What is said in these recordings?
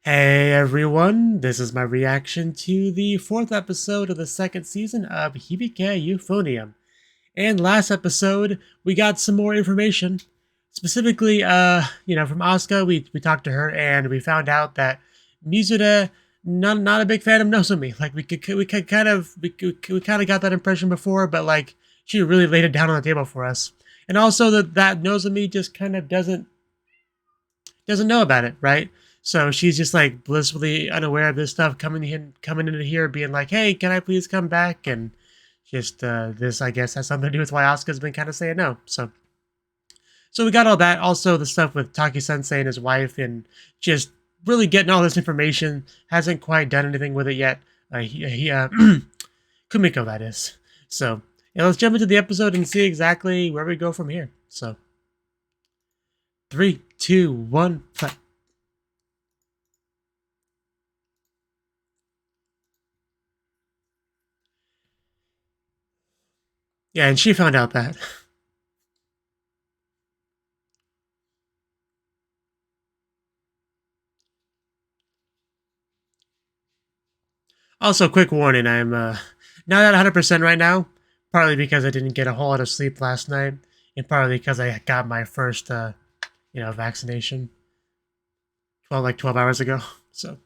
Hey everyone, this is my reaction to the fourth episode of the second season of Hibike Euphonium. And last episode, we got some more information. Specifically, from Asuka, we talked to her and we found out that Mizuda not a big fan of Nozomi. Like we kind of got that impression before, but like she really laid it down on the table for us. And also that Nozomi just kind of doesn't know about it, right? So she's just like blissfully unaware of this stuff coming into here, being like, "Hey, can I please come back?" And just this, I guess, has something to do with why Asuka's been kind of saying no. So we got all that. Also, the stuff with Taki Sensei and his wife, and just really getting all this information. Hasn't quite done anything with it yet. Kumiko, that is. So yeah, let's jump into the episode and see exactly where we go from here. So, 3, 2, 1, play. Yeah, and she found out that. Also, quick warning, I'm not at 100% right now, partly because I didn't get a whole lot of sleep last night, and partly because I got my first, vaccination 12 hours ago. So,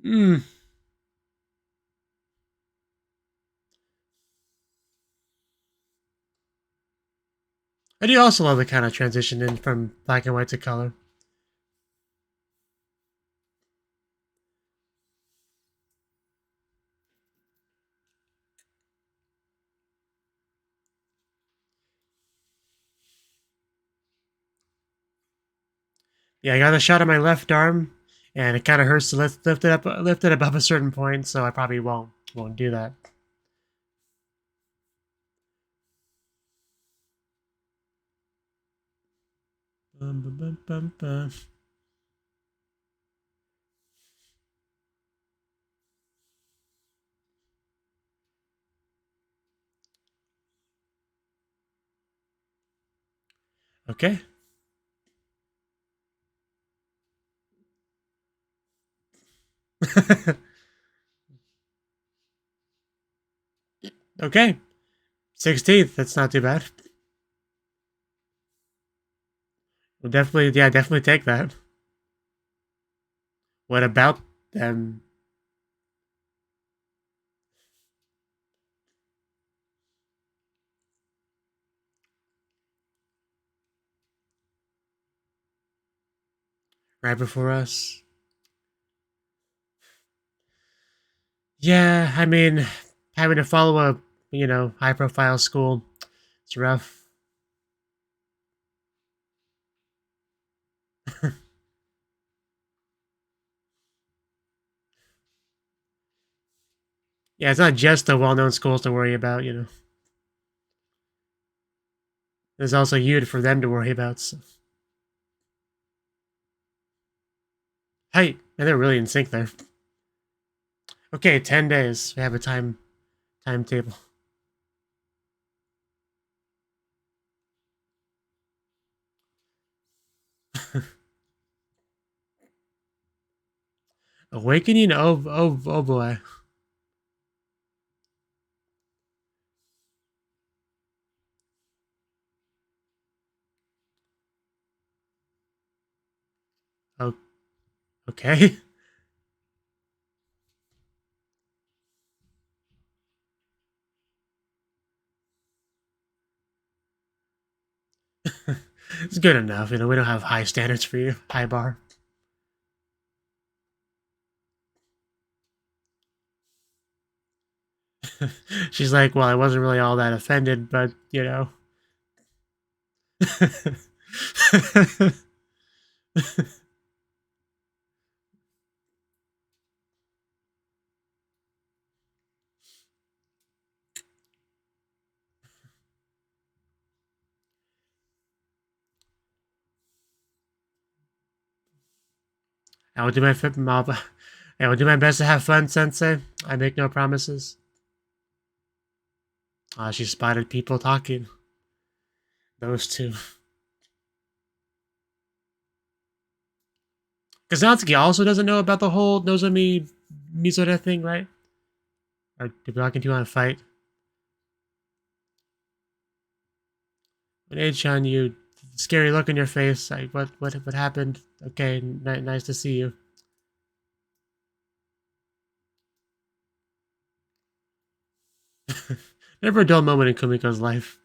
mm. I do also love the kind of transition in from black and white to color. Yeah, I got a shot on my left arm, and it kind of hurts to lift it above a certain point, so I probably won't do that. Bum, bum, bum, bum, bum. Okay. Okay. 16th. That's not too bad. We'll definitely take that. What about them? Right before us? Yeah, I mean, having to follow a, high profile school, it's rough. Yeah, it's not just the well known schools to worry about. There's also you for them to worry about. So. Hey, and they're really in sync there. Okay, 10 days. We have a timetable. Awakening? Oh boy. Oh, okay. It's good enough. We don't have high standards for you. High bar. She's like, well, I wasn't really all that offended, but. I will do my I will do my best to have fun, Sensei. I make no promises. She spotted people talking. Those two. Because Natsuki also doesn't know about the whole Nozomi Mizore thing, right? Or did we talking to you on a fight? When H-chan, you scary look in your face. Like, what happened? Okay, nice to see you. Never a dull moment in Kumiko's life.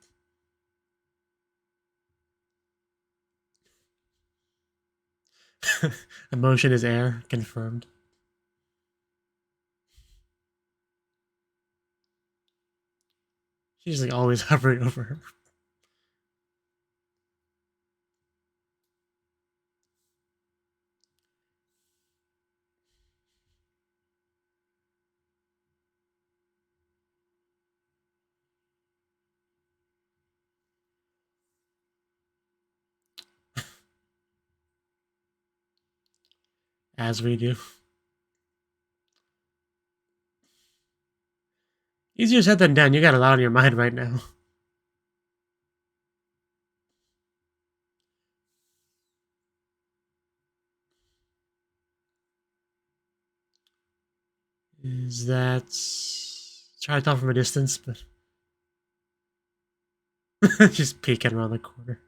Emotion is air, confirmed. She's like always hovering over her. As we do. Easier said than done. You got a lot on your mind right now. Is that... Try to tell from a distance, but... just peeking around the corner.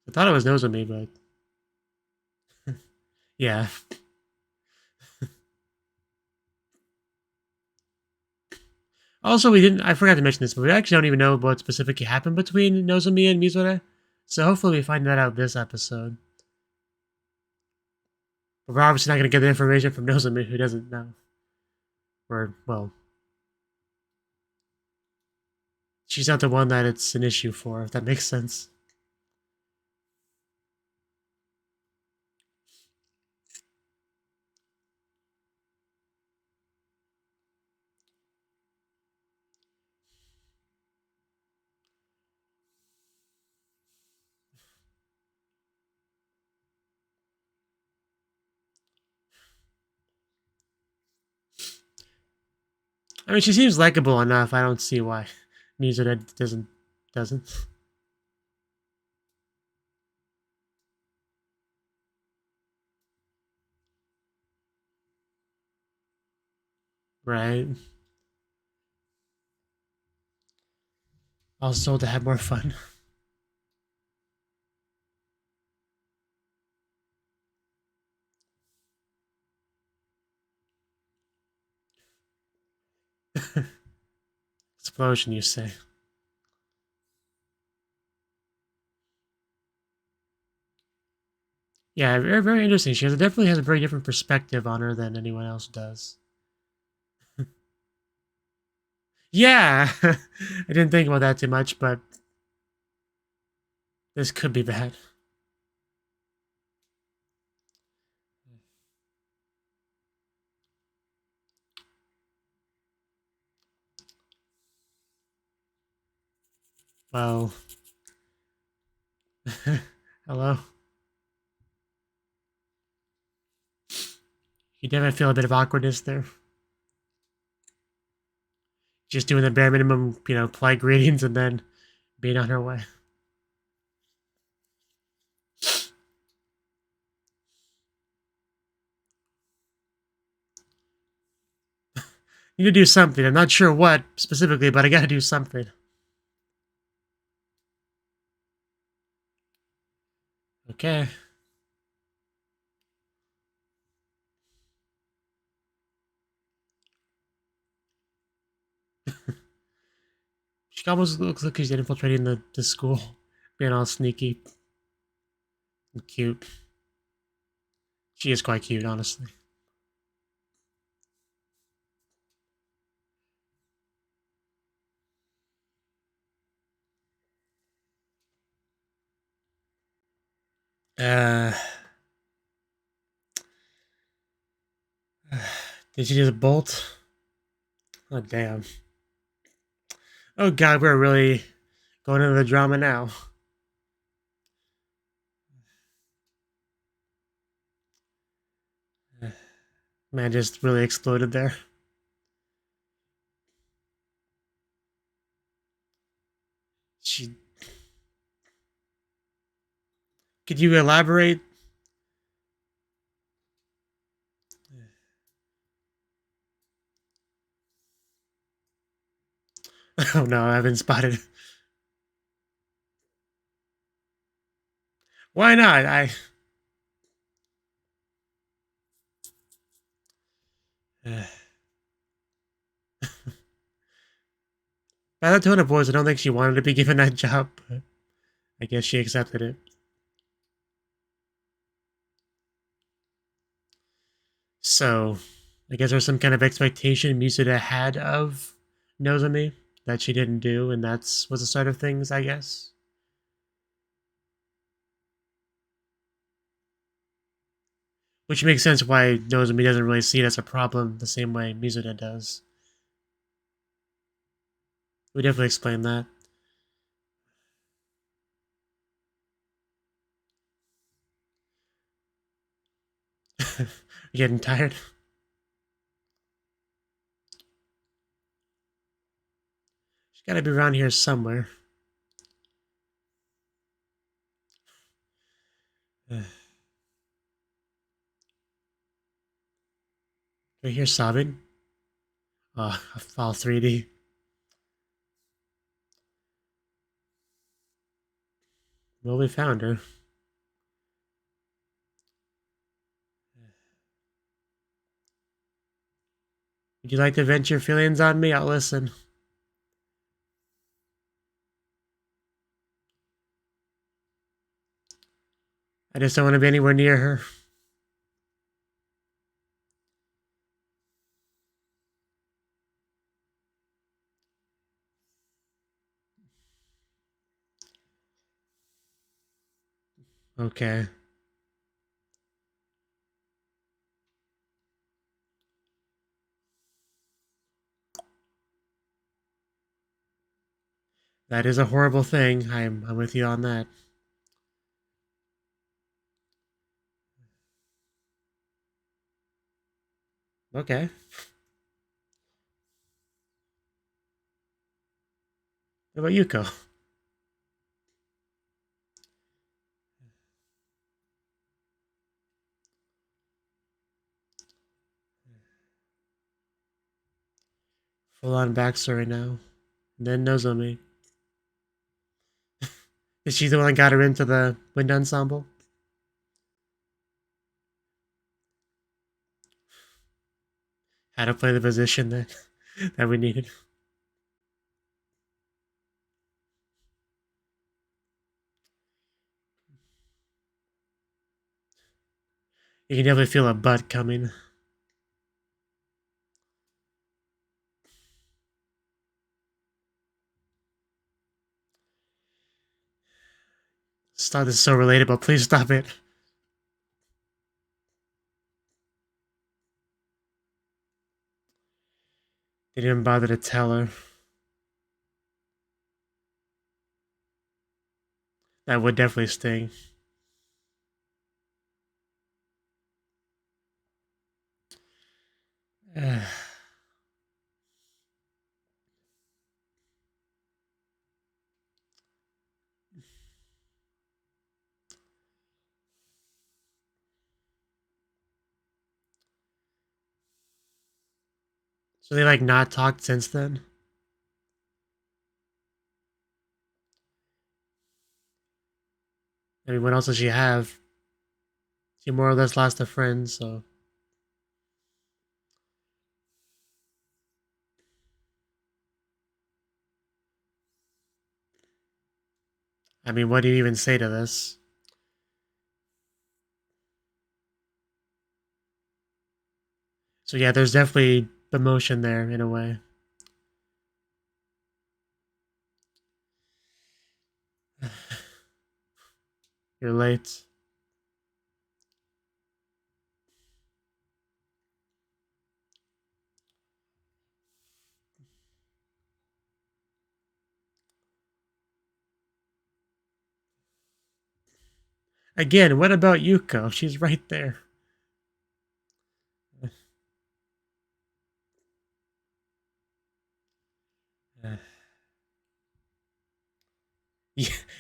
I thought it was Nozomi, but... yeah. Also, I forgot to mention this, but we actually don't even know what specifically happened between Nozomi and Mizore. So hopefully we find that out this episode. But we're obviously not going to get the information from Nozomi, who doesn't know. Or, well... she's not the one that it's an issue for, if that makes sense. I mean, she seems likable enough. I don't see why Mizore doesn't. Right. Also to have more fun. Explosion, you say. Yeah, very, very interesting. She definitely has a very different perspective on her than anyone else does. Yeah! I didn't think about that too much, but this could be bad. Well... hello? You definitely feel a bit of awkwardness there. Just doing the bare minimum, polite greetings and then being on her way. Need to do something. I'm not sure what specifically, but I gotta do something. Okay. She almost looks like she's infiltrating the school. Being all sneaky. And cute. She is quite cute, honestly. Did she just bolt? Oh, damn. Oh, God, we're really going into the drama now. Man just really exploded there. Could you elaborate? Oh no, I haven't spotted. Why not? By the tone of voice, I don't think she wanted to be given that job, but I guess she accepted it. So, I guess there's some kind of expectation Musuda had of Nozomi that she didn't do, and that's was the start of things, I guess. Which makes sense why Nozomi doesn't really see it as a problem the same way Musuda does. We definitely explain that. Getting tired? She's gotta be around here somewhere. Right here sobbing? Oh, all 3D. Well, we found her. Would you like to vent your feelings on me? I'll listen. I just don't want to be anywhere near her. Okay. That is a horrible thing. I'm with you on that. Okay. What about Yuko? Full on backstory now. And then Nozomi. Is she the one that got her into the wind ensemble? How to play the position that that we needed. You can definitely feel a butt coming. Stop, this is so relatable. Please stop it. They didn't bother to tell her. That would definitely sting. So they like not talked since then? I mean, what else does she have? She more or less lost a friend, so. I mean, what do you even say to this? So yeah, there's definitely emotion there in a way. You're late. Again, what about Yuko? She's right there.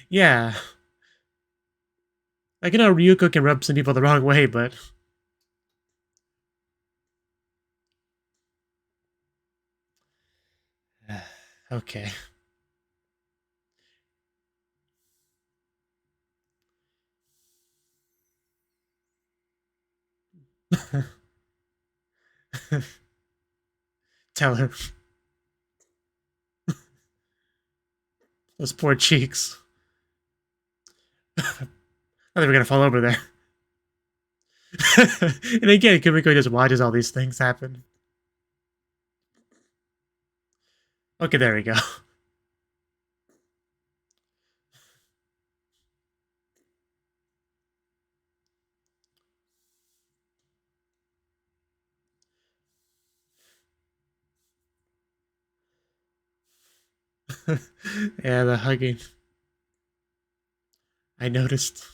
Yeah. Like, you know, Ryuko can rub some people the wrong way, but... Okay. Tell her. Those poor cheeks. I thought they were gonna fall over there. And again, Kimiko just watches all these things happen. Okay, there we go. Yeah, the hugging. I noticed.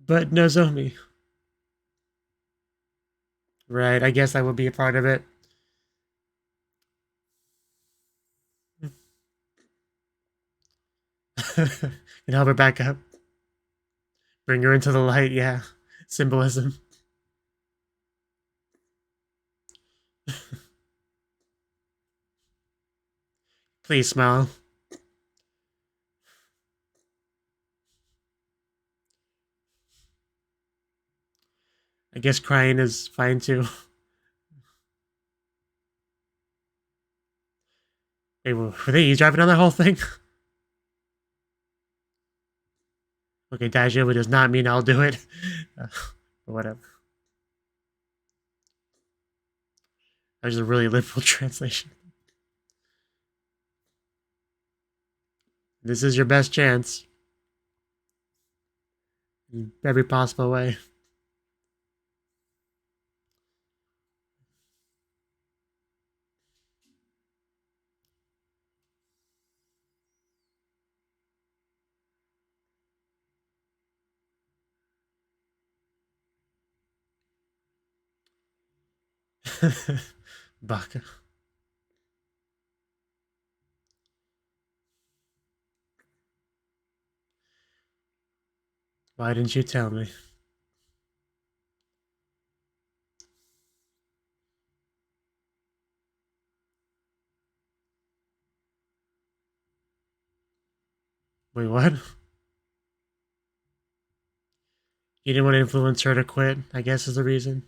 But Nozomi. Right, I guess I will be a part of it. And help her back up. Bring her into the light, yeah. Symbolism. Please smile. I guess crying is fine too. Hey, were they eavesdropping on that whole thing? Okay, Daijoubu does not mean I'll do it. Whatever. That was a really liberal translation. This is your best chance. In every possible way. Baka. Why didn't you tell me? Wait, what? You didn't want to influence her to quit, I guess is the reason.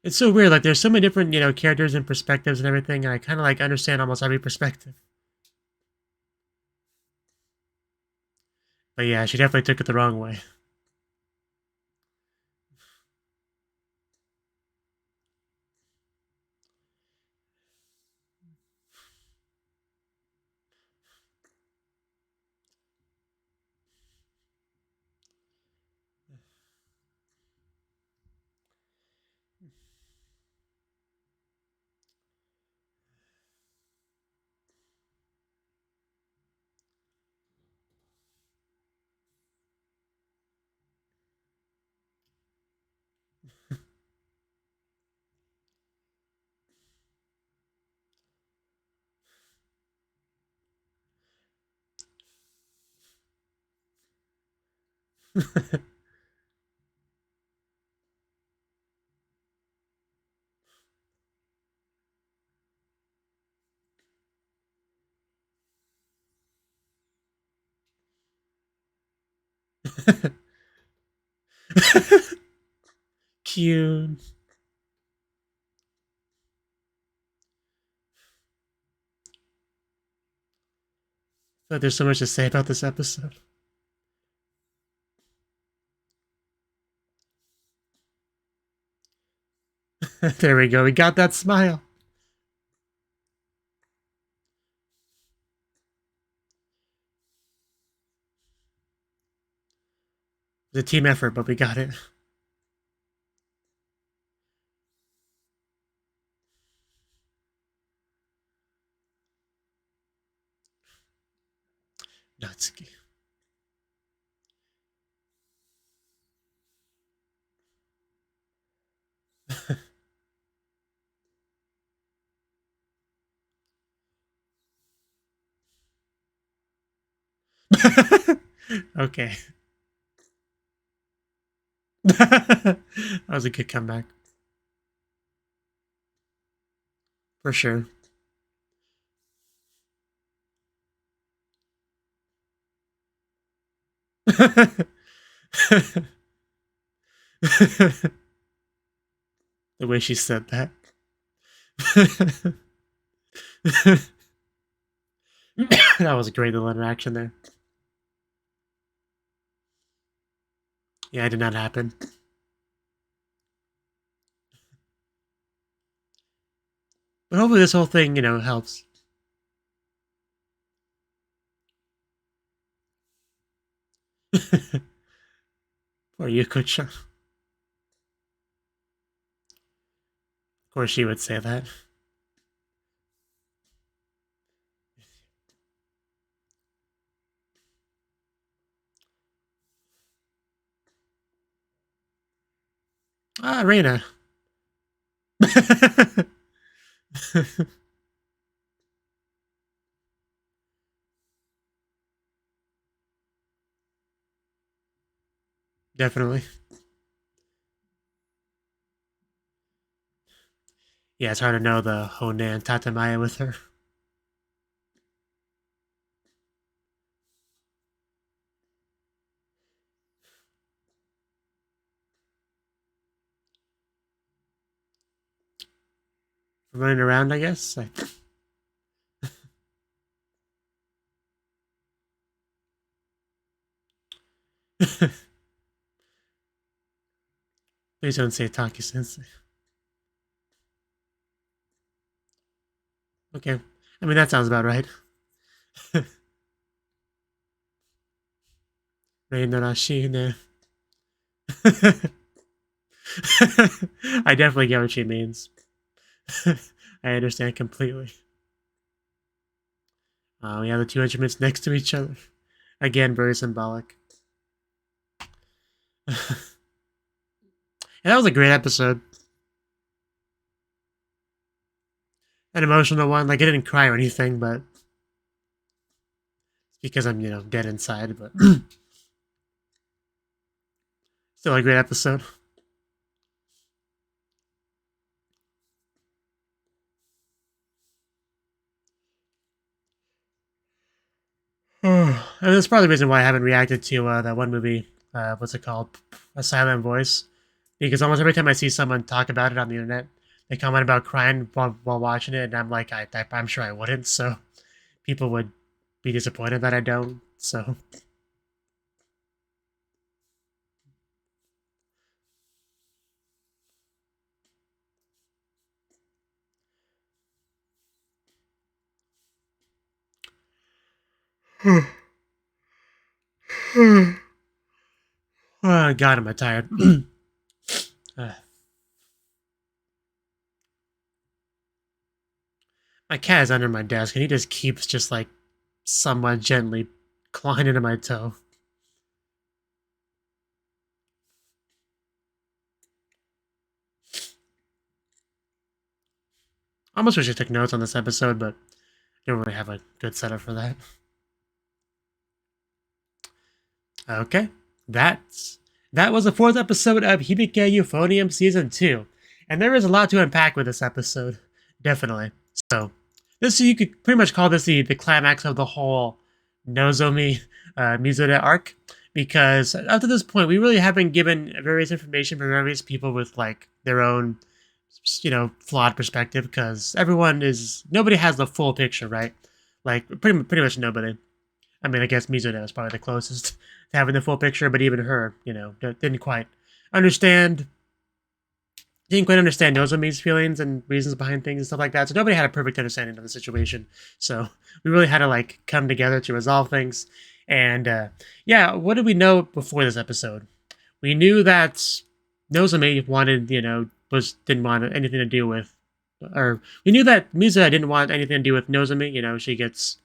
It's so weird, like there's so many different, you know, characters and perspectives and everything, and I kinda like understand almost every perspective. But yeah, she definitely took it the wrong way. Cute. But there's so much to say about this episode. There we go. We got that smile. It was a team effort, but we got it. Natsuki. Okay. That was a good comeback. For sure. The way she said that. That was a great little interaction there. Yeah, it did not happen. But hopefully this whole thing, helps. Poor Yuko-chan. Of course she would say that. Ah, Reina. Definitely. Yeah, it's hard to know the Honan Tatamaya with her. Running around, I guess. Please don't say Taki Sensei. Okay. I mean, that sounds about right. Reinorashi. I definitely get what she means. I understand completely. We have the two instruments next to each other. Again, very symbolic. And that was a great episode. An emotional one. Like, I didn't cry or anything, but it's because I'm, dead inside, but still a great episode. And that's probably the reason why I haven't reacted to that one movie. What's it called? A Silent Voice. Because almost every time I see someone talk about it on the internet, they comment about crying while watching it, and I'm like, I'm sure I wouldn't. So people would be disappointed that I don't. So oh, God, am I tired. My cat is under my desk, and he just keeps just like somewhat gently clawing into my toe. I almost wish I took notes on this episode, but I don't really have a good setup for that. Okay, that was the fourth episode of Hibike Euphonium Season 2. And there is a lot to unpack with this episode, definitely. So, you could pretty much call this the climax of the whole Nozomi Mizude arc, because up to this point, we really haven't given various information from various people with like their own, flawed perspective, because nobody has the full picture, right? Like, pretty much nobody. I mean, I guess Mizuno is probably the closest to having the full picture, but even her, didn't quite understand didn't quite understand Nozomi's feelings and reasons behind things and stuff like that. So nobody had a perfect understanding of the situation. So we really had to like come together to resolve things. And yeah, what did we know before this episode? We knew that Nozomi wanted, didn't want anything to do with, or we knew that Mizuha didn't want anything to do with Nozomi. She gets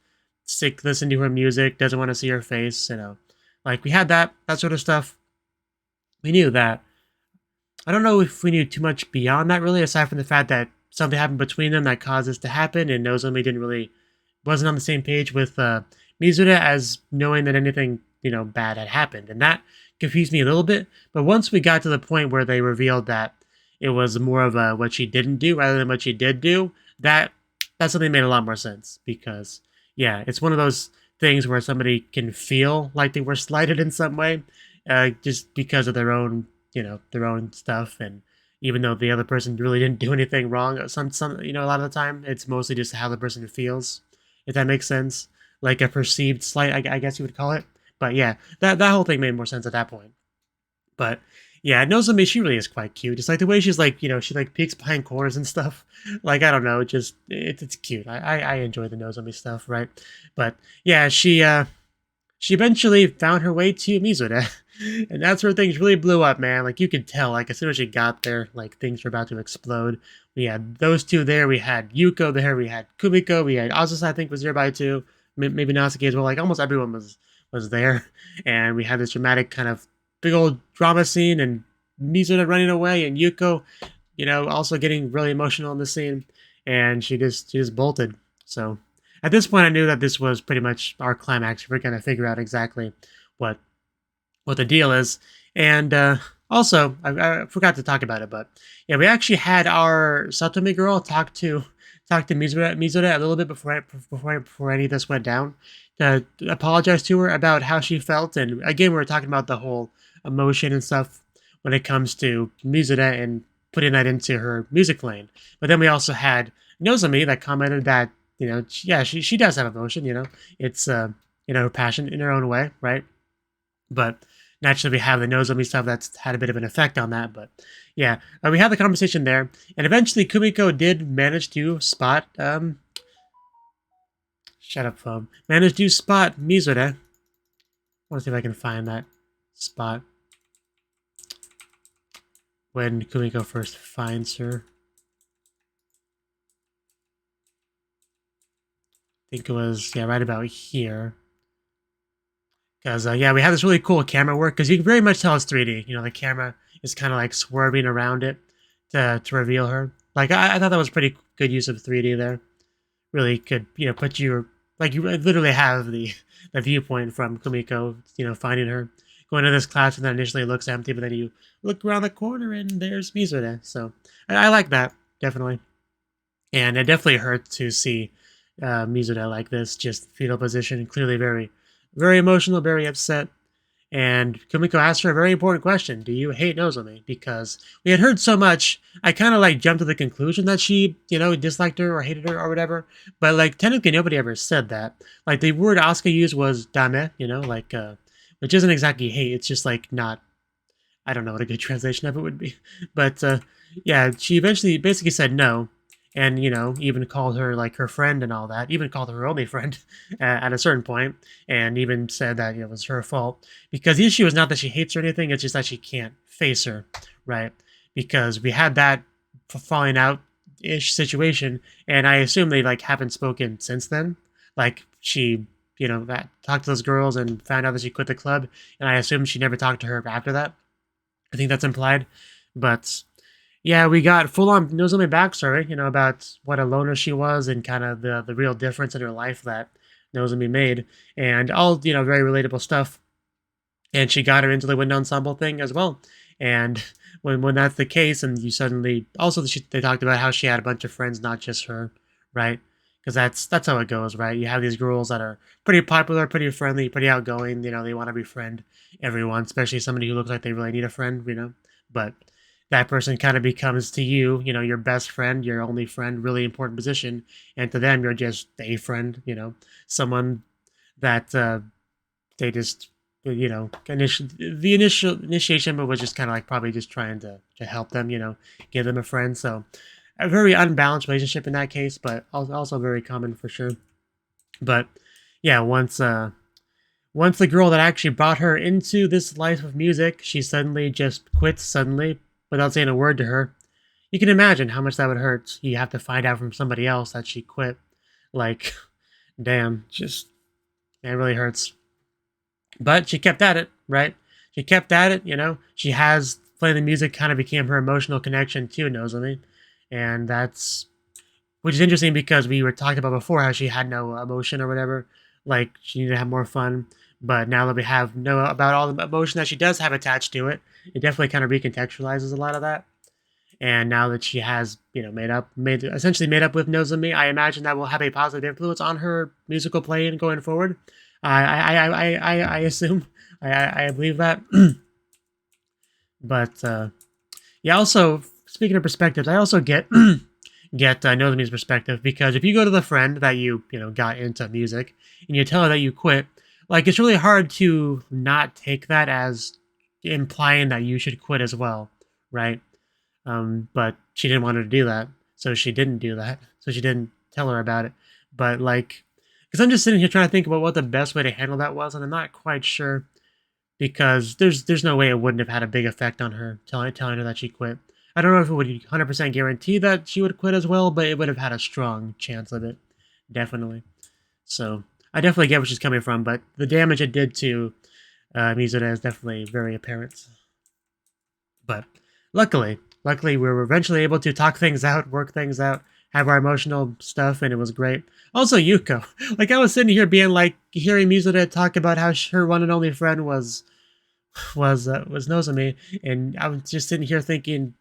sick listening to her music, doesn't want to see her face. Like we had that sort of stuff. We knew that. I don't know if we knew too much beyond that, really, aside from the fact that something happened between them that caused this to happen, and Nozomi wasn't on the same page with Mizuha as knowing that anything, bad had happened. And that confused me a little bit. But once we got to the point where they revealed that it was more of a what she didn't do rather than what she did do, that suddenly made a lot more sense. Because, yeah, it's one of those things where somebody can feel like they were slighted in some way just because of their own stuff. And even though the other person really didn't do anything wrong, a lot of the time it's mostly just how the person feels, if that makes sense. Like a perceived slight, I guess you would call it. But yeah, that whole thing made more sense at that point. But yeah, Nozomi, she really is quite cute. Just like the way she's like, she like peeks behind corners and stuff. Like, I don't know, it's cute. I enjoy the Nozomi stuff, right? But yeah, she eventually found her way to Mizuha, and that's where things really blew up, man. Like, you could tell, like, as soon as she got there, like, things were about to explode. We had those two there, we had Yuko there, we had Kumiko, we had Azusa, I think, was nearby too. Maybe Natsuki as well. Like, almost everyone was there. And we had this dramatic kind of big old drama scene, and Mizuha running away, and Yuko, also getting really emotional in the scene. And she just bolted. So at this point, I knew that this was pretty much our climax. We're going to figure out exactly what the deal is. And also, I forgot to talk about it, but yeah, we actually had our Satomi girl talk to Mizuha a little bit before any of this went down, to apologize to her about how she felt. And again, we were talking about the whole emotion and stuff when it comes to Mizuha and putting that into her music lane. But then we also had Nozomi that commented that, she does have emotion, it's, her passion in her own way, right? But naturally, we have the Nozomi stuff that's had a bit of an effect on that. But yeah, we had the conversation there. And eventually, Kumiko did manage to spot, shut up, phone. Managed to spot Mizuha. I want to see if I can find that spot when Kumiko first finds her. I think it was, right about here. Because, we have this really cool camera work, because you can very much tell it's 3D. The camera is kind of like swerving around it to reveal her. Like, I thought that was pretty good use of 3D there. Really could, put you, like, you literally have the viewpoint from Kumiko, finding her, going to this class, and then initially it looks empty, but then you look around the corner and there's Mizuha. So I like that, definitely. And it definitely hurt to see Mizuha like this, just fetal position, clearly very, very emotional, very upset. And Kumiko asked her a very important question. Do you hate Nozomi? Because we had heard so much, I kind of like jumped to the conclusion that she, disliked her or hated her or whatever. But like technically nobody ever said that. Like the word Asuka used was dame, like, which isn't exactly hate. It's just like not, I don't know what a good translation of it would be. But yeah, she eventually basically said no. And, even called her like her friend and all that, even called her her only friend at a certain point, and even said that it was her fault. Because the issue is not that she hates her or anything, it's just that she can't face her, right? Because we had that falling out-ish situation, and I assume they like haven't spoken since then. Like she, talked to those girls and found out that she quit the club, and I assume she never talked to her after that. I think that's implied. But yeah, we got full-on Nozomi backstory, about what a loner she was and kind of the real difference in her life that Nozomi made. And all, very relatable stuff. And she got her into the wind ensemble thing as well. And when that's the case, and you suddenly... Also, they talked about how she had a bunch of friends, not just her, right? Because that's how it goes, right? You have these girls that are pretty popular, pretty friendly, pretty outgoing. They want to befriend everyone, especially somebody who looks like they really need a friend, But that person kind of becomes to you, your best friend, your only friend, really important position. And to them, you're just a friend, someone that they just the initial initiation, but was just kind of like probably just trying to help them, give them a friend. So a very unbalanced relationship in that case, but also very common for sure. But yeah, once the girl that actually brought her into this life of music, she suddenly just quits suddenly without saying a word to her. You can imagine how much that would hurt. You have to find out from somebody else that she quit. Like, damn, just it really hurts. But she kept at it, right? She kept at it, She has playing the music kind of became her emotional connection to Nozomi. And which is interesting because we were talking about before how she had no emotion or whatever. Like, she needed to have more fun. But now that we know about all the emotion that she does have attached to it, it definitely kind of recontextualizes a lot of that. And now that she has, essentially made up with Nozomi, I imagine that will have a positive influence on her musical playing going forward. I assume, I believe that. But yeah, also speaking of perspectives, I also get Nozomi's perspective, because if you go to the friend that you got into music and you tell her that you quit, like, it's really hard to not take that as implying that you should quit as well, right? But she didn't want her to do that, so she didn't do that. So she didn't tell her about it. But like, because I'm just sitting here trying to think about what the best way to handle that was, and I'm not quite sure, because there's no way it wouldn't have had a big effect on her telling her that she quit. I don't know if it would 100% guarantee that she would quit as well, but it would have had a strong chance of it, definitely. So I definitely get where she's coming from, but the damage it did to Mizuta is definitely very apparent. But luckily we were eventually able to talk things out, work things out, have our emotional stuff, and it was great. Also, Yuko. Like, I was sitting here being like, hearing Mizuta talk about how her one and only friend was Nozomi, and I was just sitting here thinking,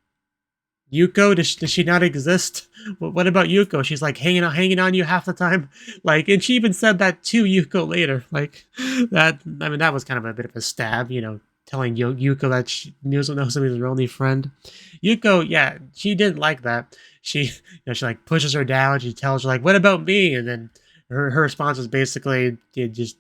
Yuko, does she not exist? What about Yuko? She's like hanging on you half the time. Like, and she even said that to Yuko later. Like, that, I mean, that was kind of a bit of a stab, telling Yuko that Nozomi is her only friend. Yuko, yeah, she didn't like that. She, she like pushes her down. She tells her like, "What about me?" And then her response was basically, "You're just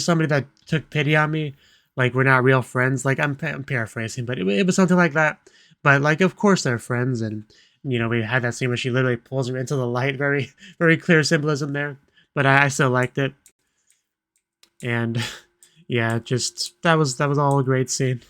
somebody that took pity on me. Like, we're not real friends." Like, I'm paraphrasing, but it was something like that. But like, of course they're friends, and we had that scene where she literally pulls her into the light. Very, very clear symbolism there. But I still liked it, and yeah, just that was all a great scene.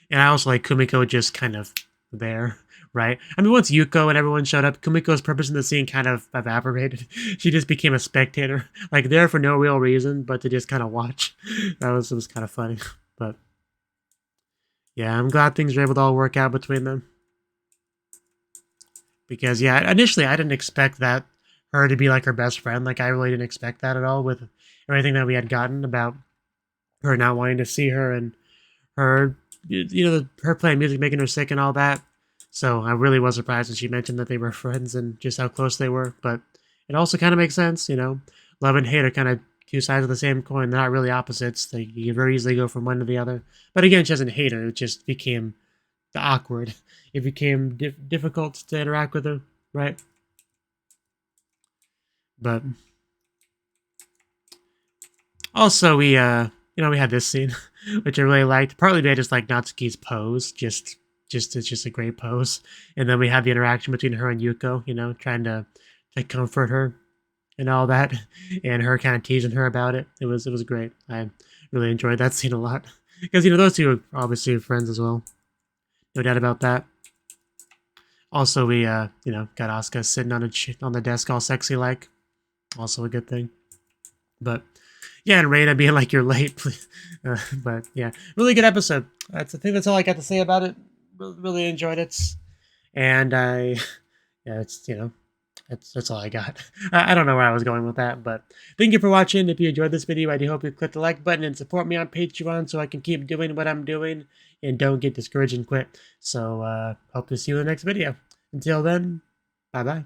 And I also like Kumiko just kind of there, right? I mean, once Yuko and everyone showed up, Kumiko's purpose in the scene kind of evaporated. She just became a spectator, like there for no real reason, but to just kind of watch. It was kind of funny, but yeah, I'm glad things were able to all work out between them. Because yeah, initially I didn't expect that her to be like her best friend. Like, I really didn't expect that at all with everything that we had gotten about her not wanting to see her and her, her playing music making her sick and all that. So I really was surprised when she mentioned that they were friends and just how close they were. But it also kind of makes sense, love and hate are kind of two sides of the same coin. They're not really opposites. You can very easily go from one to the other. But again, she doesn't hate her. It just became awkward. It became difficult to interact with her, right? But also we we had this scene, which I really liked. Partly I just like Natsuki's pose, it's just a great pose. And then we had the interaction between her and Yuko, trying to comfort her and all that, and her kind of teasing her about it. It was great. I really enjoyed that scene a lot because those two are obviously friends as well. No doubt about that. Also, we got Asuka sitting on the desk all sexy like. Also a good thing. But yeah, and Reina being like, "You're late." But yeah, really good episode. I think that's all I got to say about it. Really enjoyed it, and it's that's all I got. I don't know where I was going with that, but thank you for watching. If you enjoyed this video, I do hope you click the like button and support me on Patreon so I can keep doing what I'm doing and don't get discouraged and quit. So hope to see you in the next video. Until then, bye bye.